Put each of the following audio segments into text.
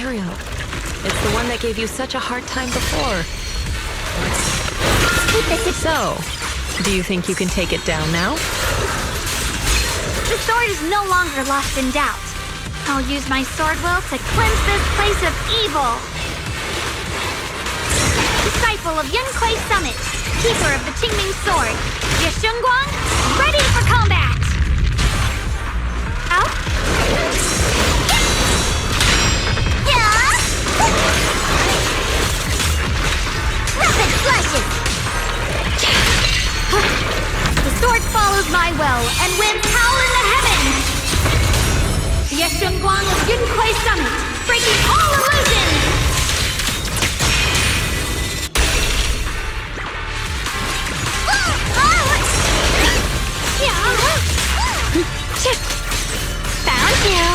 material. It's the one that gave you such a hard time before. So, do you think you can take it down now? The sword is no longer lost in doubt. I'll use my sword will to cleanse this place of evil. Disciple of Yunquei Summit, keeper of the Qingming sword, Yeshunguang, ready for combat! Out. Rapid flashes! The sword follows my will and wins howl in the heavens! Yeshunguang of Yunquei Summit, breaking all illusions! Found you!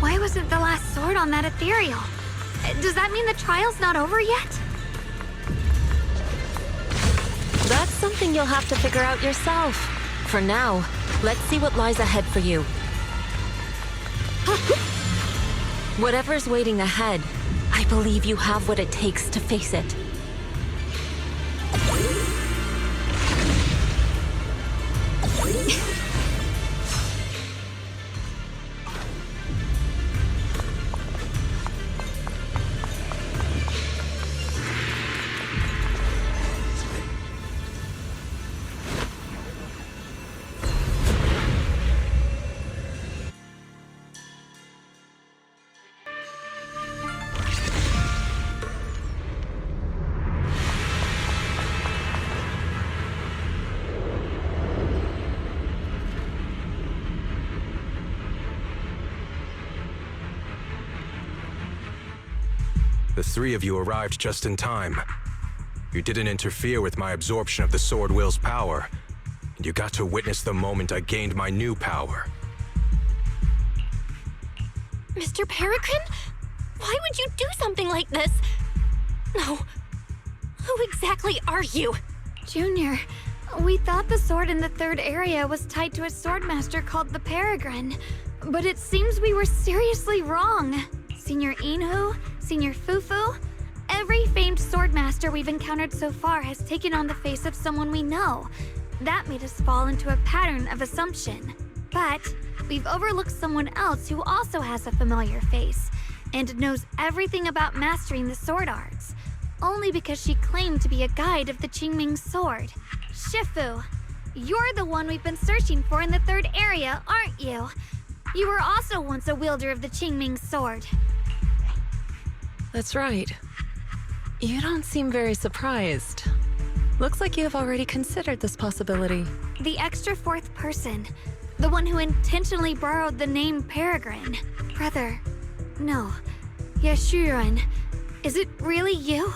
Why wasn't the last sword on that ethereal? Does that mean the trial's not over yet? That's something you'll have to figure out yourself. For now, let's see what lies ahead for you. Whatever's waiting ahead, I believe you have what it takes to face it. The three of you arrived just in time. You didn't interfere with my absorption of the Sword Will's power, and you got to witness the moment I gained my new power. Mr. Peregrine? Why would you do something like this? No. Who exactly are you? Junior, we thought the sword in the third area was tied to a swordmaster called the Peregrine, but it seems we were seriously wrong. Senior Inhu, Senior Fufu, every famed swordmaster we've encountered so far has taken on the face of someone we know. That made us fall into a pattern of assumption. But we've overlooked someone else who also has a familiar face and knows everything about mastering the sword arts, only because she claimed to be a guide of the Qingming sword. Shifu, you're the one we've been searching for in the third area, aren't you? You were also once a wielder of the Qingming sword. That's right. You don't seem very surprised. Looks like you have already considered this possibility. The extra fourth person, the one who intentionally borrowed the name Peregrine. Brother, no, Yeshurun, is it really you?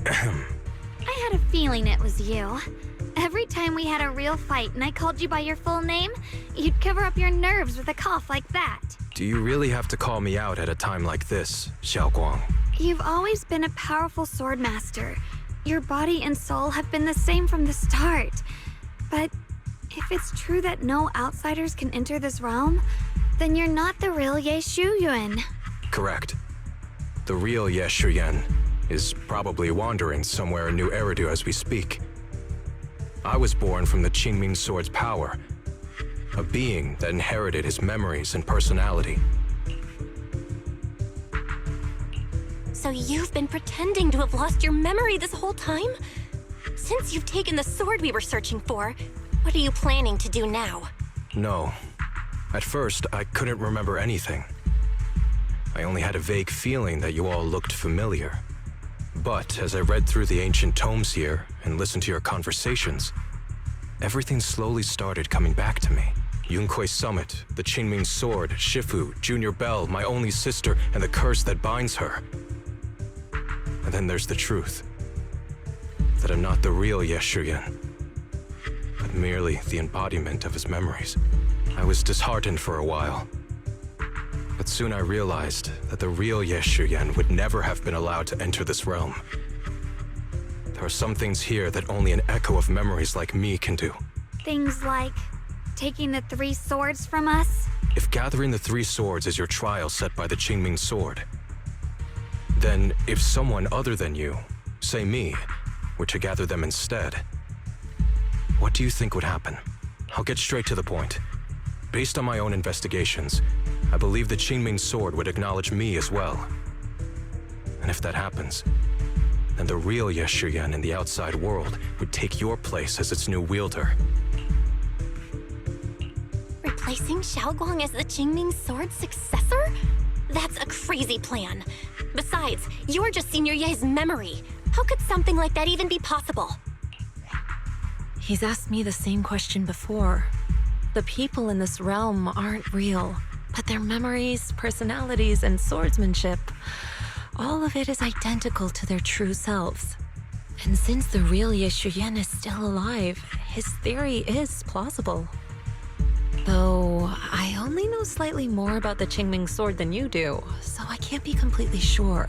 I had a feeling it was you. Every time we had a real fight and I called you by your full name, you'd cover up your nerves with a cough like that. Do you really have to call me out at a time like this, Xiaoguang? You've always been a powerful swordmaster. Your body and soul have been the same from the start. But if it's true that no outsiders can enter this realm, then you're not the real Ye Shuyuan. Correct. The real Ye Shuyan is probably wandering somewhere in New Eridu as we speak. I was born from the Qingming Sword's power, a being that inherited his memories and personality. So you've been pretending to have lost your memory this whole time? Since you've taken the sword we were searching for, what are you planning to do now? No. At first, I couldn't remember anything. I only had a vague feeling that you all looked familiar. But as I read through the ancient tomes here and listened to your conversations, everything slowly started coming back to me. Yunkuei Summit, the Qingming Sword, Shifu, Junior Bell, my only sister, and the curse that binds her. And then there's the truth. That I'm not the real Ye Shuyan, but merely the embodiment of his memories. I was disheartened for a while. But soon I realized that the real Ye Shuyan would never have been allowed to enter this realm. There are some things here that only an echo of memories like me can do. Things like taking the 3 swords from us? If gathering the 3 swords is your trial set by the Qingming Sword, then if someone other than you, say me, were to gather them instead, what do you think would happen? I'll get straight to the point. Based on my own investigations, I believe the Qingming Sword would acknowledge me as well. And if that happens, then the real Ye Shuyan in the outside world would take your place as its new wielder. Replacing Xiaoguang as the Qingming Sword's successor? That's a crazy plan. Besides, you're just Senior Ye's memory. How could something like that even be possible? He's asked me the same question before. The people in this realm aren't real, but their memories, personalities, and swordsmanship, all of it is identical to their true selves. And since the real Ye Shuyan is still alive, his theory is plausible. Though, I only know slightly more about the Qingming Sword than you do, so I can't be completely sure.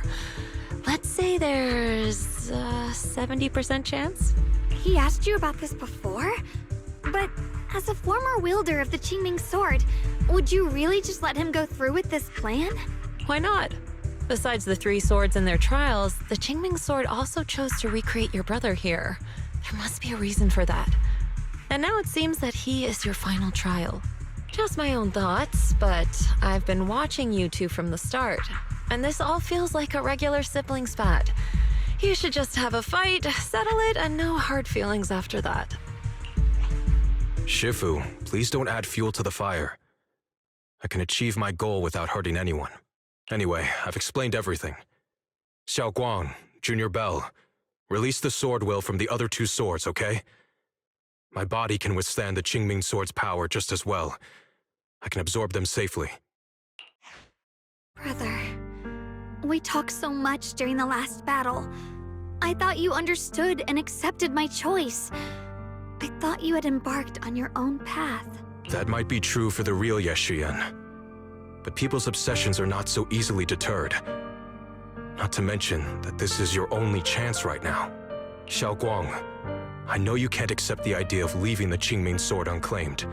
Let's say there's a 70% chance? He asked you about this before? But as a former wielder of the Qingming Sword, would you really just let him go through with this plan? Why not? Besides the 3 swords and their trials, the Qingming Sword also chose to recreate your brother here. There must be a reason for that. And now it seems that he is your final trial. Just my own thoughts, but I've been watching you two from the start, and this all feels like a regular sibling spat. You should just have a fight, settle it, and no hard feelings after that. Shifu, please don't add fuel to the fire. I can achieve my goal without hurting anyone. Anyway, I've explained everything. Xiaoguang, Junior Bell, release the sword will from the other 2 swords, okay? My body can withstand the Qingming Sword's power just as well. I can absorb them safely. Brother, we talked so much during the last battle. I thought you understood and accepted my choice. I thought you had embarked on your own path. That might be true for the real Ye Shuyan. But people's obsessions are not so easily deterred. Not to mention that this is your only chance right now. Xiaoguang, I know you can't accept the idea of leaving the Qingming Sword unclaimed.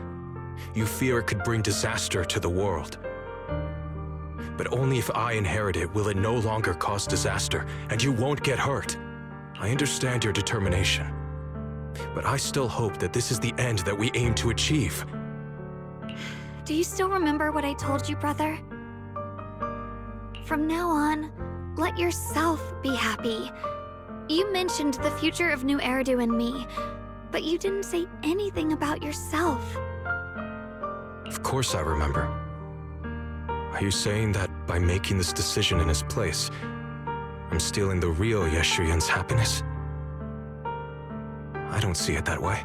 You fear it could bring disaster to the world. But only if I inherit it will it no longer cause disaster, and you won't get hurt. I understand your determination. But I still hope that this is the end that we aim to achieve. Do you still remember what I told you, brother? From now on, let yourself be happy. You mentioned the future of New Eridu and me, but you didn't say anything about yourself. Of course I remember. Are you saying that by making this decision in his place, I'm stealing the real Ye Shuyan's happiness? I don't see it that way.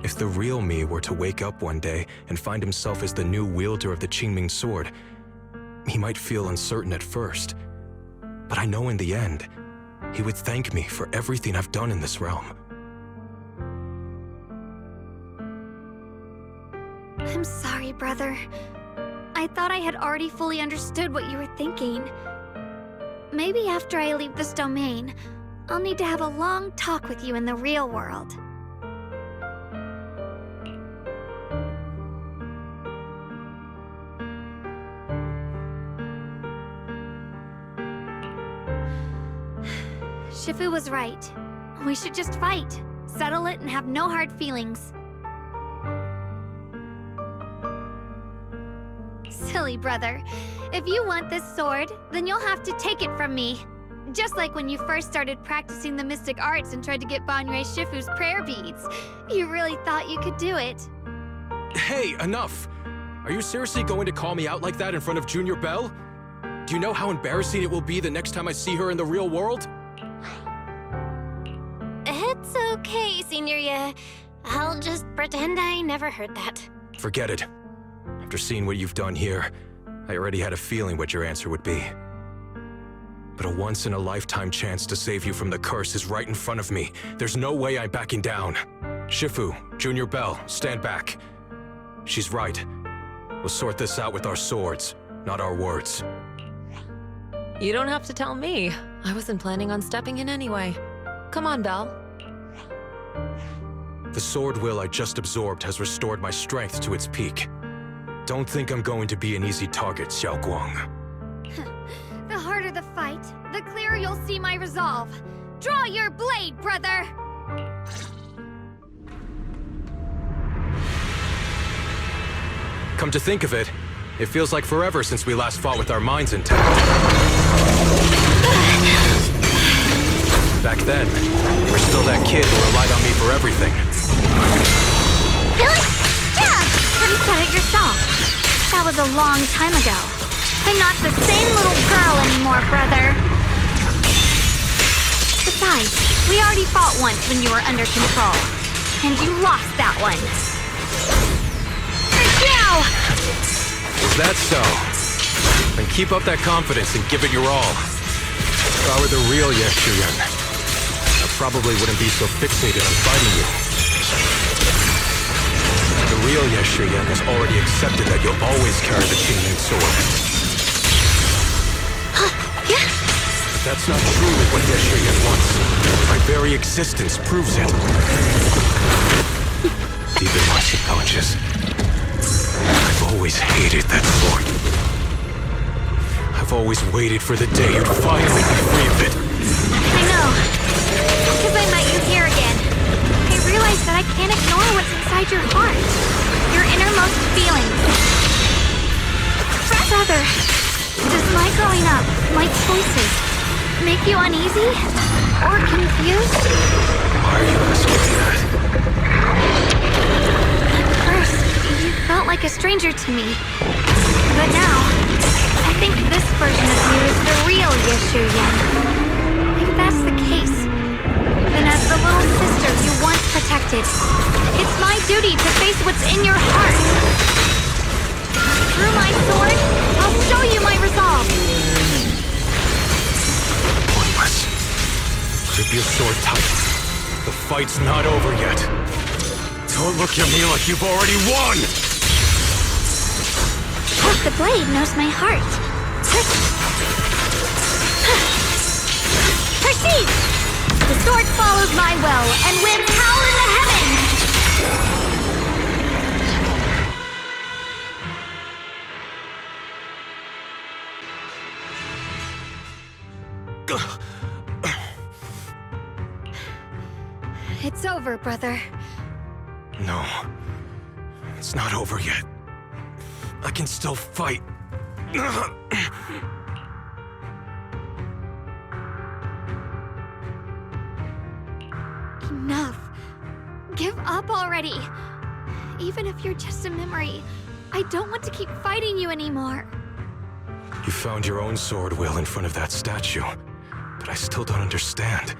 If the real me were to wake up one day and find himself as the new wielder of the Qingming Sword, he might feel uncertain at first. But I know in the end, he would thank me for everything I've done in this realm. I'm sorry, brother. I thought I had already fully understood what you were thinking. Maybe after I leave this domain, I'll need to have a long talk with you in the real world. Shifu was right. We should just fight, settle it, and have no hard feelings. Silly brother. If you want this sword, then you'll have to take it from me. Just like when you first started practicing the mystic arts and tried to get Banrei Shifu's prayer beads. You really thought you could do it. Hey, enough! Are you seriously going to call me out like that in front of Junior Belle? Do you know how embarrassing it will be the next time I see her in the real world? It's okay, Senior. I'll just pretend I never heard that. Forget it. After seeing what you've done here, I already had a feeling what your answer would be. But a once-in-a-lifetime chance to save you from the curse is right in front of me. There's no way I'm backing down. Shifu, Junior Belle, stand back. She's right. We'll sort this out with our swords, not our words. You don't have to tell me. I wasn't planning on stepping in anyway. Come on, Belle. The sword will I just absorbed has restored my strength to its peak. Don't think I'm going to be an easy target, Xiao Guang. The harder the fight, the clearer you'll see my resolve. Draw your blade, brother! Come to think of it, it feels like forever since we last fought with our minds intact. Back then, you were still that kid who relied on me for everything. Really? Yeah! You said it yourself. That was a long time ago. I'm not the same little girl anymore, brother. Besides, we already fought once when you were under control. And you lost that one. Now! Is that so? Then keep up that confidence and give it your all. If I were the real Yeshuyan, I probably wouldn't be so fixated on fighting you. The real Yeshuyan has already accepted that you'll always carry the Qingming sword. But that's not truly what Yeshuyan wants. My very existence proves it. Deep in my subconscious, I've always hated that sword. I've always waited for the day you'd finally be free of it. I know. Because I met you here again. I realized that I can't ignore what's inside your heart. Your innermost feelings. Brother, does my growing up, my choices, make you uneasy? Or confused? Why are you asking me that? At first, you felt like a stranger to me. But now, I think this version of you is the real Yeshuyan. If that's the case, then as the little sister you once protected, it's my duty to face what's in your heart. Through my sword, I'll show you my resolve. Pointless. Grip your sword tight. The fight's not over yet. Don't look at me like you've already won! The blade knows my heart. Proceed! The sword follows my will, and winds howl in the heavens! It's over, brother. No. It's not over yet. I can still fight. Enough. Give up already. Even if you're just a memory, I don't want to keep fighting you anymore. You found your own sword, Will, in front of that statue. But I still don't understand.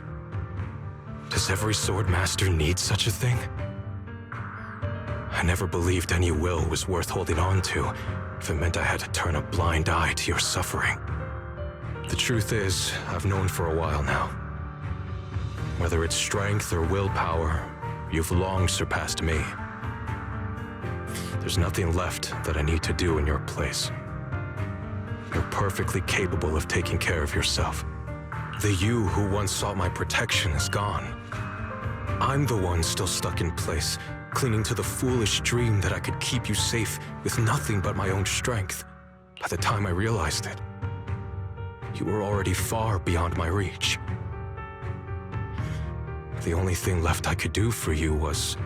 Does every sword master need such a thing? I never believed any will was worth holding on to if it meant I had to turn a blind eye to your suffering. The truth is, I've known for a while now. Whether it's strength or willpower, you've long surpassed me. There's nothing left that I need to do in your place. You're perfectly capable of taking care of yourself. The you who once sought my protection is gone. I'm the one still stuck in place, clinging to the foolish dream that I could keep you safe with nothing but my own strength. By the time I realized it, you were already far beyond my reach. the only thing left I could do for you was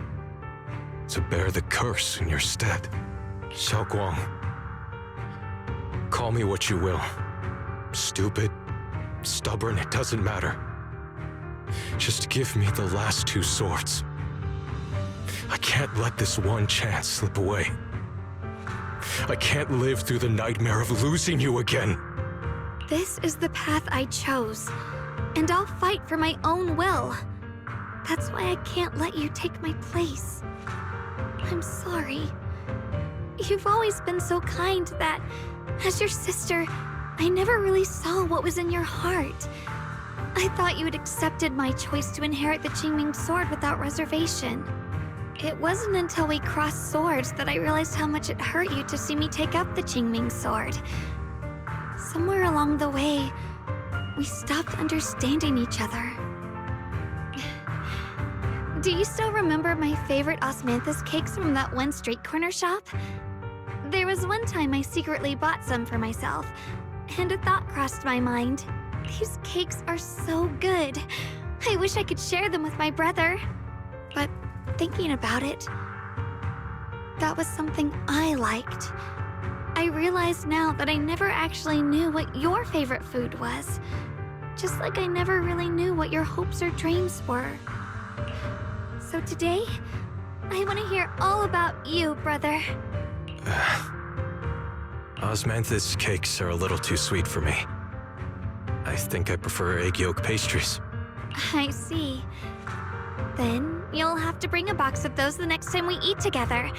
to bear the curse in your stead. Xiaoguang, call me what you will. Stupid, stubborn, it doesn't matter. Just give me the last 2 swords. I can't let this one chance slip away. I can't live through the nightmare of losing you again. This is the path I chose, and I'll fight for my own will. That's why I can't let you take my place. I'm sorry. You've always been so kind that, as your sister, I never really saw what was in your heart. I thought you had accepted my choice to inherit the Qingming sword without reservation. It wasn't until we crossed swords that I realized how much it hurt you to see me take up the Qingming sword. Somewhere along the way, we stopped understanding each other. Do you still remember my favorite osmanthus cakes from that one street corner shop? There was one time I secretly bought some for myself, and a thought crossed my mind. These cakes are so good. I wish I could share them with my brother. But thinking about it, that was something I liked. I realize now that I never actually knew what your favorite food was. Just like I never really knew what your hopes or dreams were. So today, I want to hear all about you, brother. Osmanthus cakes are a little too sweet for me. I think I prefer egg yolk pastries. I see. Then you'll have to bring a box of those the next time we eat together.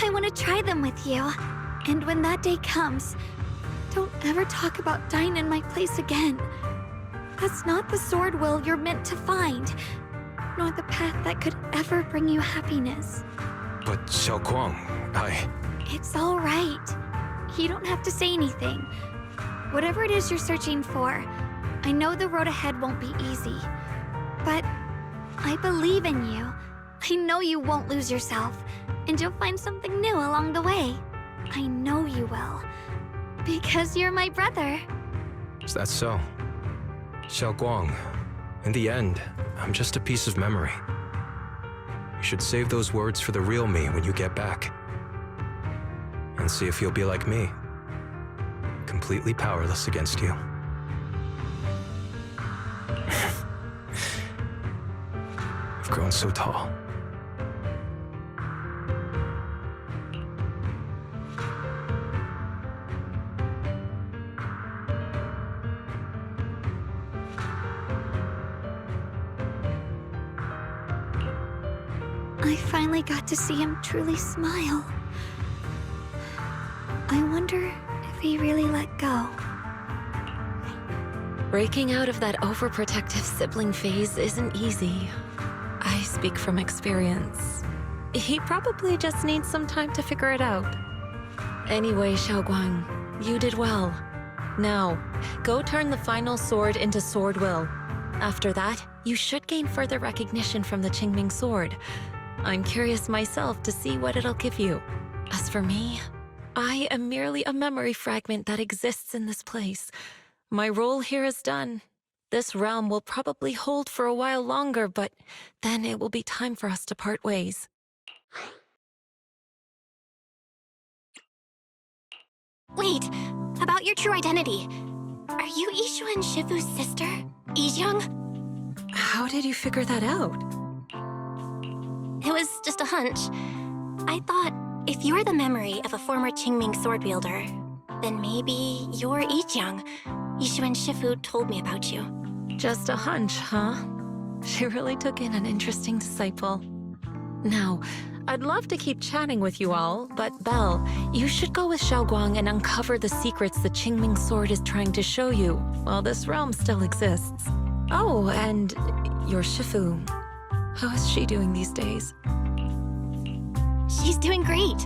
I want to try them with you. And when that day comes, don't ever talk about dying in my place again. That's not the sword will you're meant to find, nor the path that could ever bring you happiness. But Xiaoguang, It's all right. You don't have to say anything. Whatever it is you're searching for, I know the road ahead won't be easy. But I believe in you. I know you won't lose yourself, and you'll find something new along the way. I know you will. Because you're my brother. Is that so? Xiaoguang, in the end, I'm just a piece of memory. You should save those words for the real me when you get back. And see if you'll be like me. Completely powerless against you. I've grown so tall. I finally got to see him truly smile. I wonder if he really let go. Breaking out of that overprotective sibling phase isn't easy. I speak from experience. He probably just needs some time to figure it out. Anyway, Xiaoguang, you did well. Now, go turn the final sword into sword will. After that, you should gain further recognition from the Qingming sword. I'm curious myself to see what it'll give you. As for me, I am merely a memory fragment that exists in this place. My role here is done. This realm will probably hold for a while longer, but then it will be time for us to part ways. Wait, about your true identity. Are you Ishu and Shifu's sister, Ijeong? How did you figure that out? It was just a hunch. I thought, if you're the memory of a former Qingming sword wielder, then maybe you're Ijeong. Ishu and Shifu told me about you. Just a hunch, huh? She really took in an interesting disciple. Now, I'd love to keep chatting with you all, but Belle, you should go with Xiaoguang and uncover the secrets the Qingming sword is trying to show you, while this realm still exists. Oh, and your Shifu. How is she doing these days? She's doing great.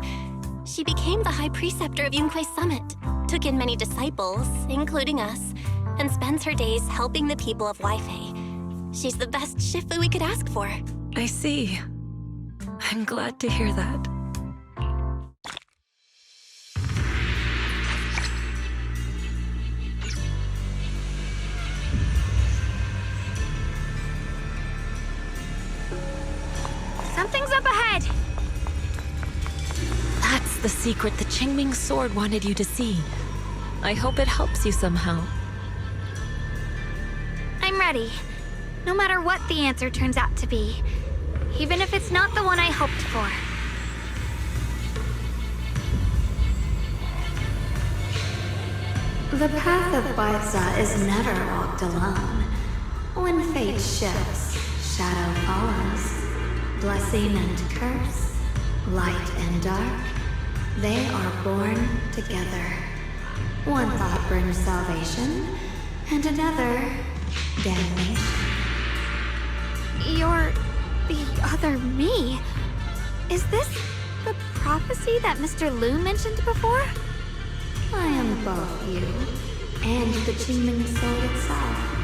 She became the High Preceptor of Yunque's Summit, took in many disciples, including us, and spends her days helping the people of Weifei. She's the best Shifu we could ask for. I see. I'm glad to hear that. ahead! That's the secret the Qingming sword wanted you to see. I hope it helps you somehow. I'm ready. No matter what the answer turns out to be. Even if it's not the one I hoped for. The path of Baitza is never walked alone. When fate shifts, shadow follows. Blessing and curse, light and dark, they are born together. One thought brings salvation, and another, damnation. You're the other me. Is this the prophecy that Mr. Liu mentioned before? I am both you and the Qingming sword itself.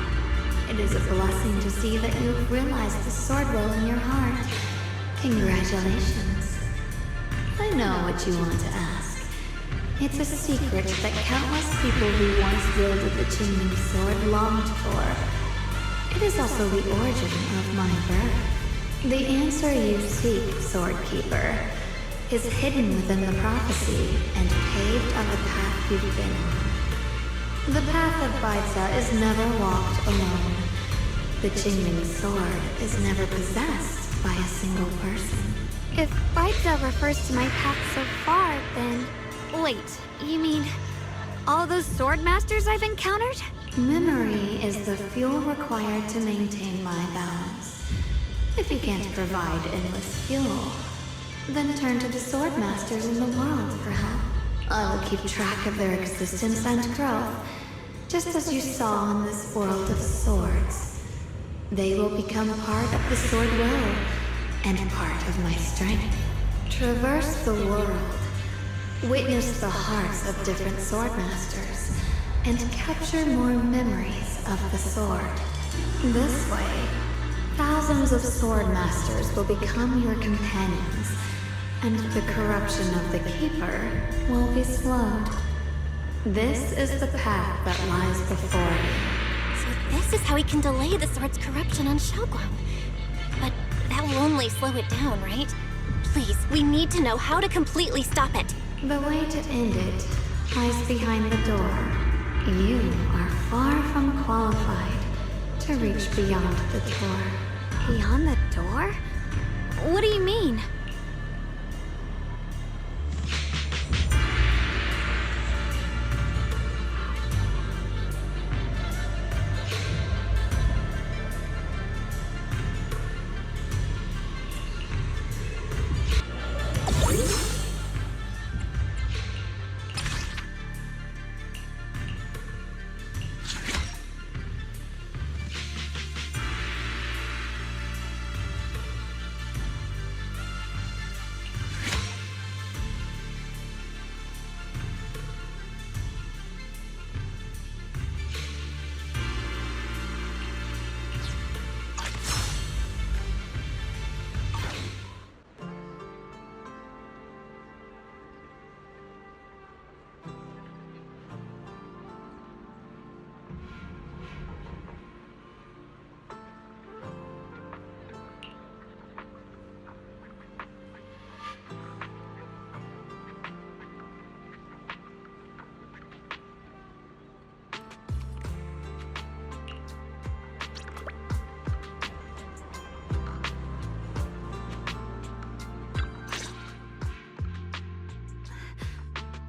It is a blessing to see that you have realized the sword will in your heart. Congratulations. I know what you want to ask. It's a secret that countless people who once wielded the Qingming sword longed for. It is also the origin of my birth. The answer you seek, Sword Keeper, is hidden within the prophecy and paved on the path you've been on. The path of Baitza is never walked alone. The Qingming sword is never possessed by a single person. If Baitza refers to my path so far, then... Wait, you mean all those sword masters I've encountered? Memory is the fuel required to maintain my balance. If you can't provide endless fuel, then turn to the sword masters in the world for help. I will keep track of their existence and growth, just as you saw in this world of swords. They will become part of the sword will, and part of my strength. Traverse the world, witness the hearts of different sword masters, and capture more memories of the sword. This way, thousands of sword masters will become your companions, and the corruption of the Keeper will be slowed. This is the path that lies before you. So this is how we can delay the sword's corruption on Xiaoguang. But that will only slow it down, right? Please, we need to know how to completely stop it. The way to end it lies behind the door. You are far from qualified to reach beyond the door. Beyond the door? What do you mean?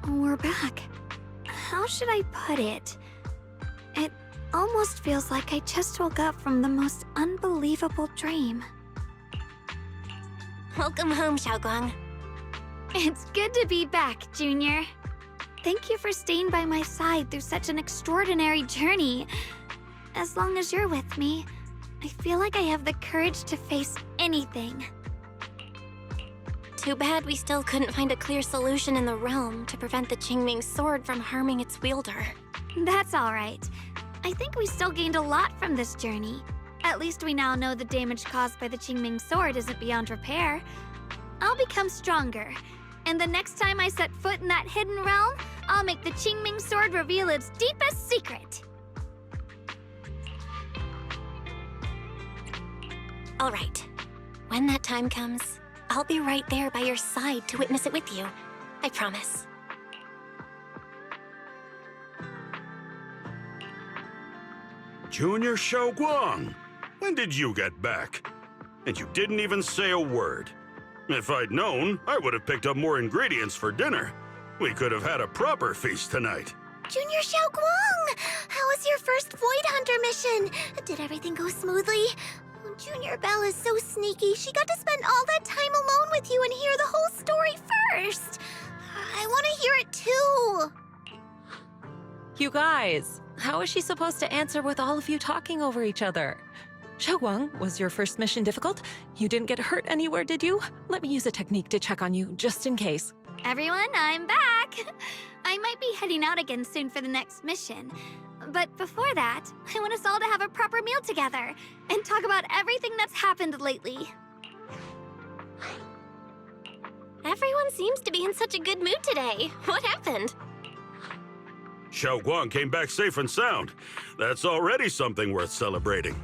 We're back. How should I put it? It almost feels like I just woke up from the most unbelievable dream. Welcome home, Xiaoguang. It's good to be back, Junior. Thank you for staying by my side through such an extraordinary journey. As long as you're with me, I feel like I have the courage to face anything. Too bad we still couldn't find a clear solution in the realm to prevent the Qingming sword from harming its wielder. That's alright. I think we still gained a lot from this journey. At least we now know the damage caused by the Qingming sword isn't beyond repair. I'll become stronger, and the next time I set foot in that hidden realm, I'll make the Qingming sword reveal its deepest secret. All right. When that time comes, I'll be right there by your side to witness it with you. I promise. Junior Xiaoguang, when did you get back? And you didn't even say a word. If I'd known, I would have picked up more ingredients for dinner. We could have had a proper feast tonight. Junior Xiaoguang! How was your first Void Hunter mission? Did everything go smoothly? Junior Belle is so sneaky. She got to spend all that time alone with you and hear the whole story first. I want to hear it too. You guys, how is she supposed to answer with all of you talking over each other? Xiaoguang, was your first mission difficult? You didn't get hurt anywhere, did you? Let me use a technique to check on you, just in case. Everyone, I'm back! I might be heading out again soon for the next mission. But before that, I want us all to have a proper meal together and talk about everything that's happened lately. Everyone seems to be in such a good mood today. What happened? Xiaoguang came back safe and sound. That's already something worth celebrating.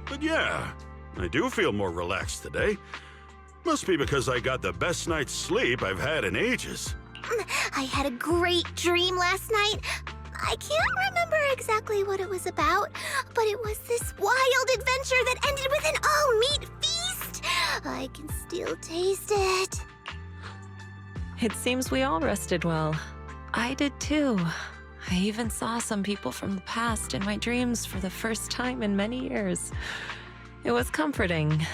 But yeah, I do feel more relaxed today. Must be because I got the best night's sleep I've had in ages. I had a great dream last night. I can't remember exactly what it was about, but it was this wild adventure that ended with an all-meat feast. I can still taste it. It seems we all rested well. I did too. I even saw some people from the past in my dreams for the first time in many years. It was comforting.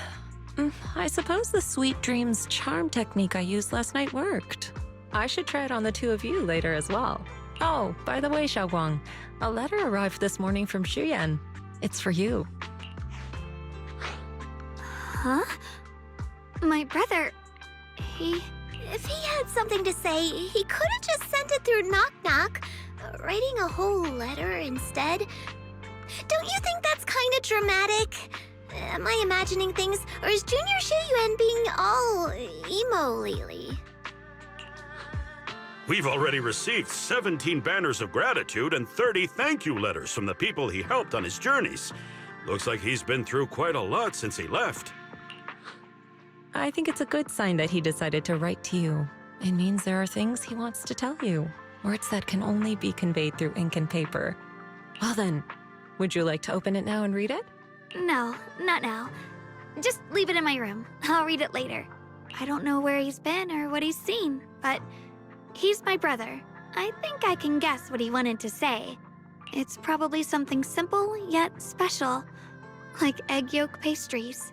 I suppose the sweet dreams charm technique I used last night worked. I should try it on the two of you later as well. Oh, by the way, Xiaoguang, a letter arrived this morning from Xuyan. It's for you. Huh? My brother, If he had something to say, he could have just sent it through Knock Knock, writing a whole letter instead. Don't you think that's kind of dramatic? Am I imagining things, or is Junior Shiyuan being all emo lately? We've already received 17 banners of gratitude and 30 thank you letters from the people he helped on his journeys. Looks like he's been through quite a lot since he left. I think it's a good sign that he decided to write to you. It means there are things he wants to tell you, words that can only be conveyed through ink and paper. Well then, would you like to open it now and read it? no, not now. Just leave it in my room. I'll read it later. I don't know where he's been or what he's seen, but he's my brother. I think I can guess what he wanted to say. It's probably something simple yet special, like egg yolk pastries.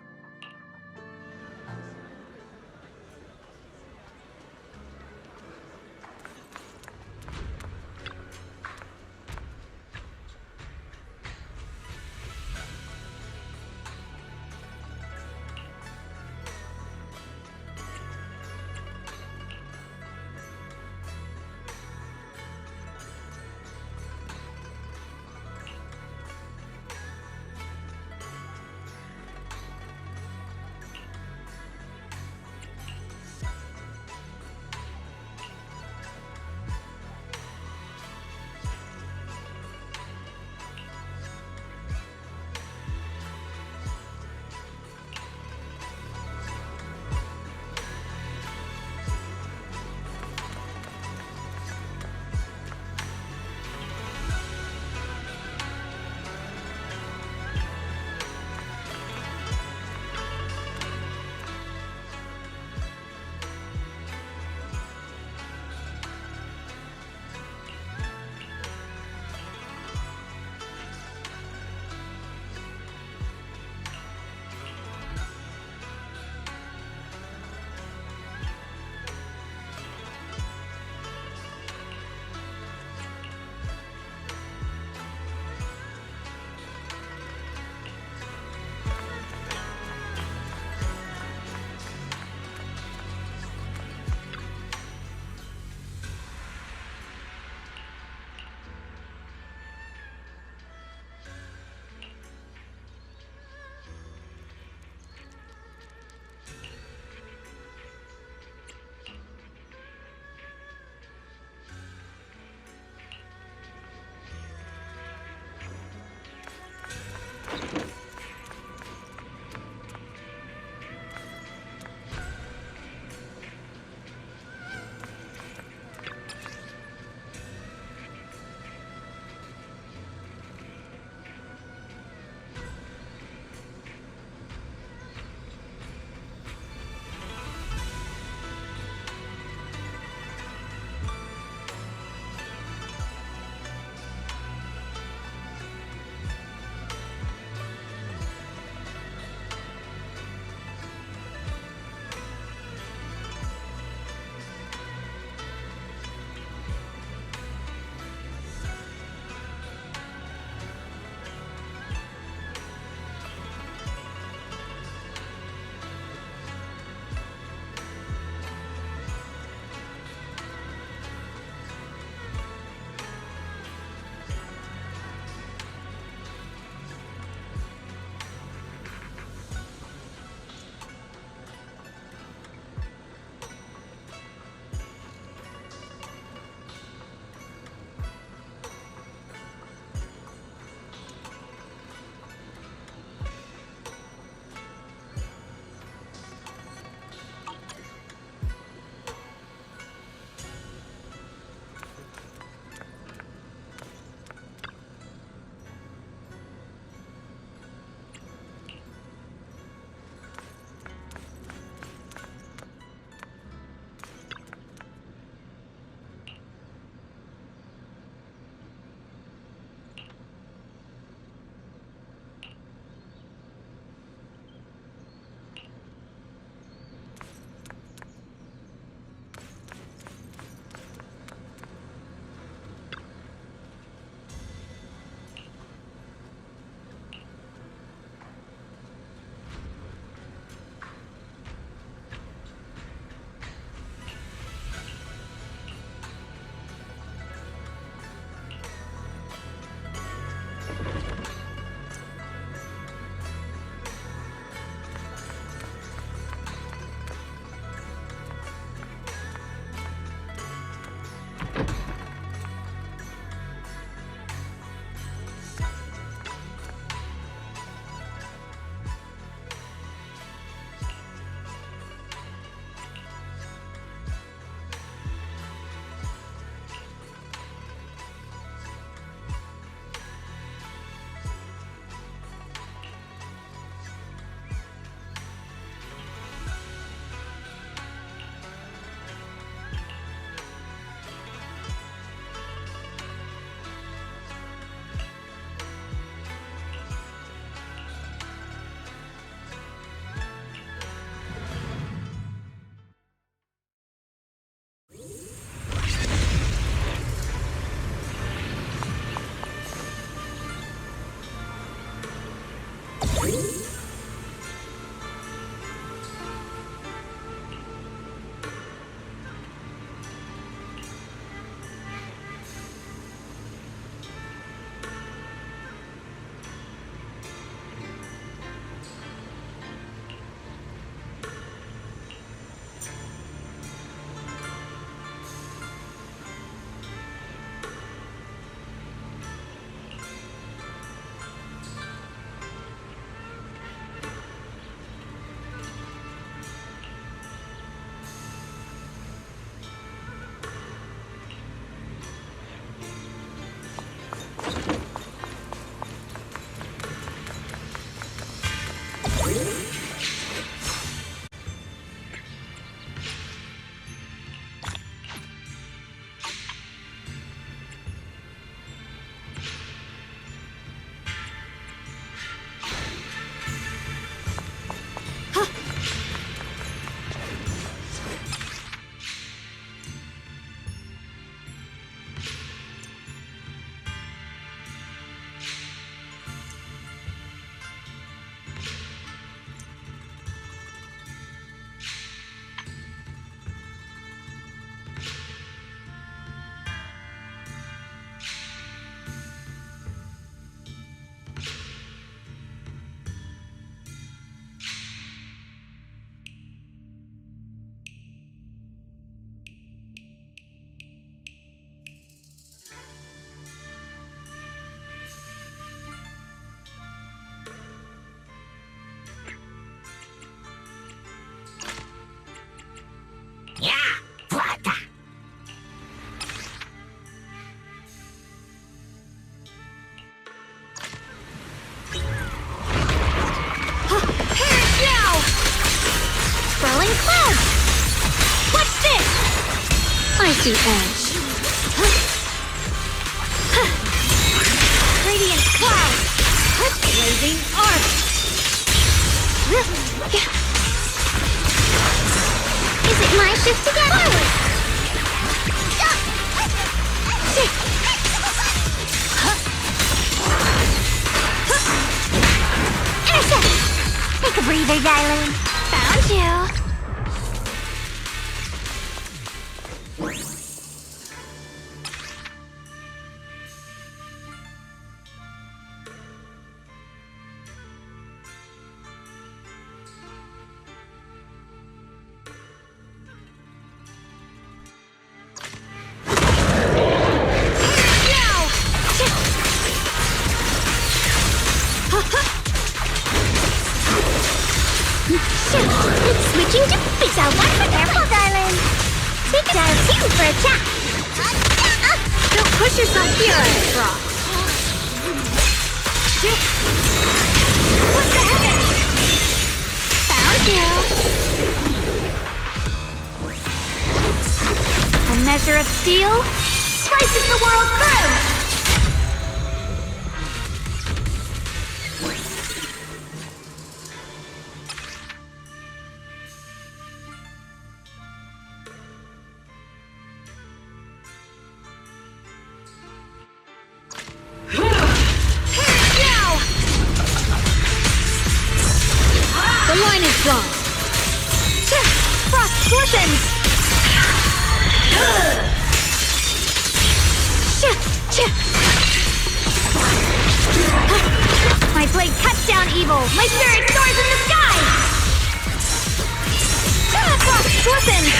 the edge. Radiant cloud. Blazing arc. Is it my shift to get forward? Intercept! Take a breather, darling. Found you. Switching to beat out one for careful, darling. Take it out two for a chat. Don't push yourself here, Rock. What the heck? Found you. A measure of steel slices the world through. The line is drawn. Frost glistens. My blade cuts down evil. My spirit soars in the sky. Frost glistens.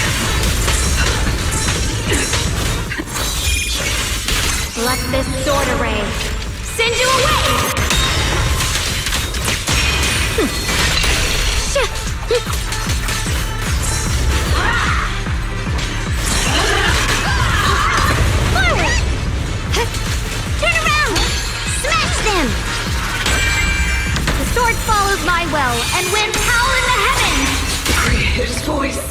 Let this sword array send you away. Forward! Turn around! Smash them! The sword follows my well, and winds howl in the heavens! His voice.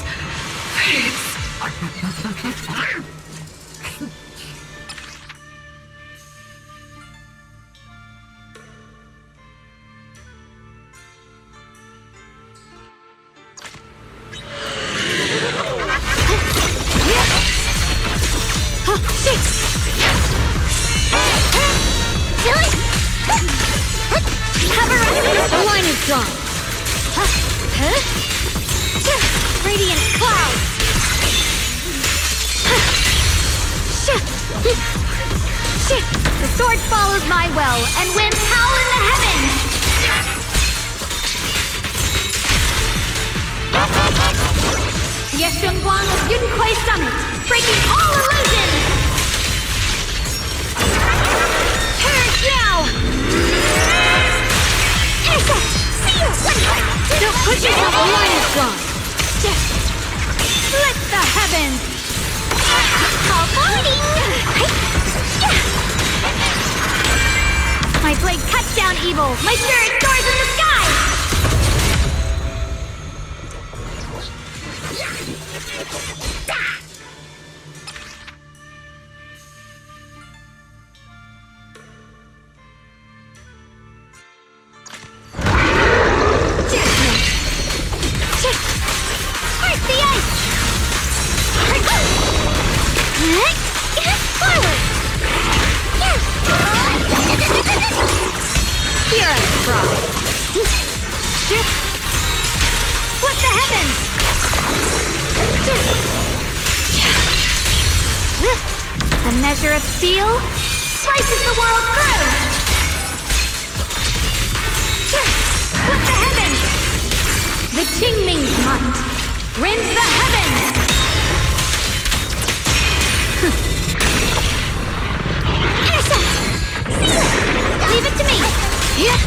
The line is drawn. Radiant cloud. The sword follows my well, and winds howl in the heavens. Yeshunguang of Yunquai Summit, breaking all illusions. Turn now. Don't push yourself, the line is drawn. Split the heavens. My blade cuts down evil. My spirit soars in the sky. Here I try. What the heavens? A measure of steel slices the world through. What the heavens? The Qingming's might rends the heavens. Leave it to me! Yeah.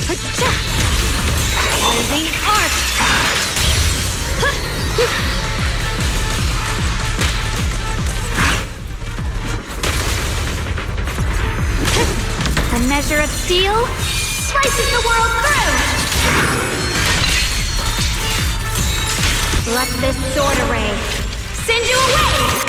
Blazing arc! A measure of steel slices the world through! Let this sword array send you away!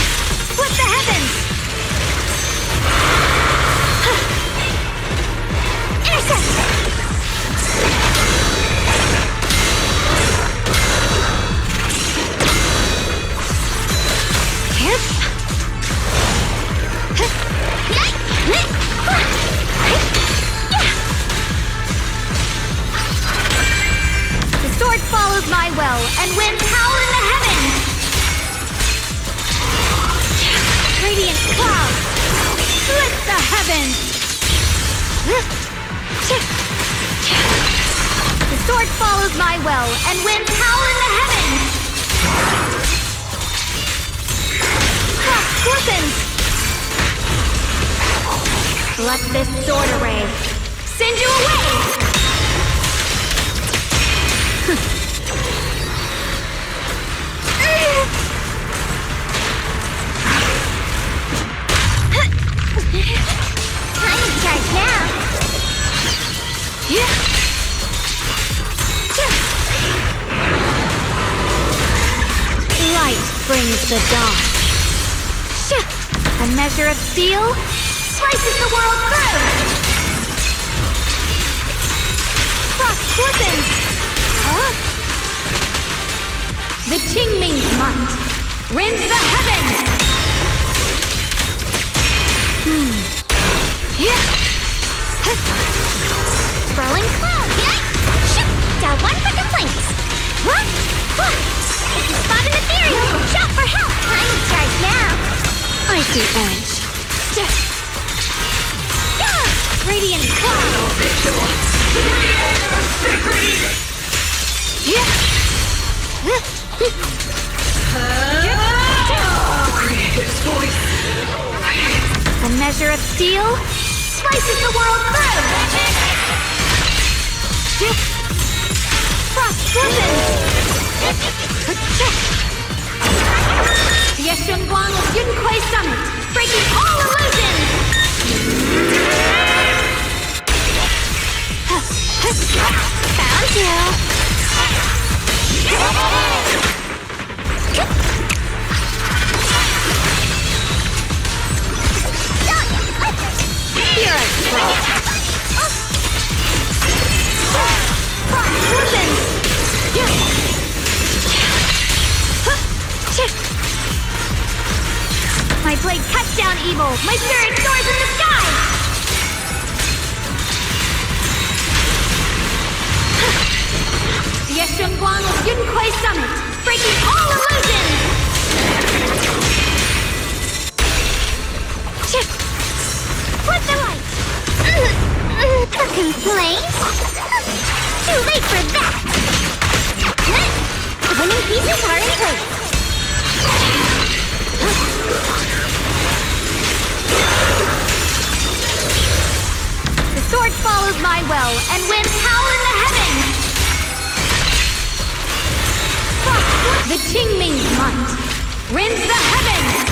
Split the heavens! Intercept! The sword follows my will and wins power in the heavens! Radiant cloud! Split the heavens! The sword follows my will and wins power in the heavens! Cross glistens! Let this sword array send you away! Time to charge now. Light brings the dawn. A measure of steel slices the world through. Frost glistens. The Qingming's might rends the heavens. Rolling cloud. Down one for complaints. What? If you spot an ethereal, shout for help. Time to charge now. I see orange. Radiant cloud. A measure of steel slices the world through. Frost glistens. The Yeshunguang of Yunquay Summit, breaking all illusions! Found you. You're a troll. Listen! My blade cuts down evil! My spirit soars in the sky! The Yeshunguang of Yunquay Summit, breaking all illusions! Flip the light. Complaint? Too late for that. The winning pieces are in place. The sword follows my will and wins power in the heavens! The Qingming's might rends the heavens!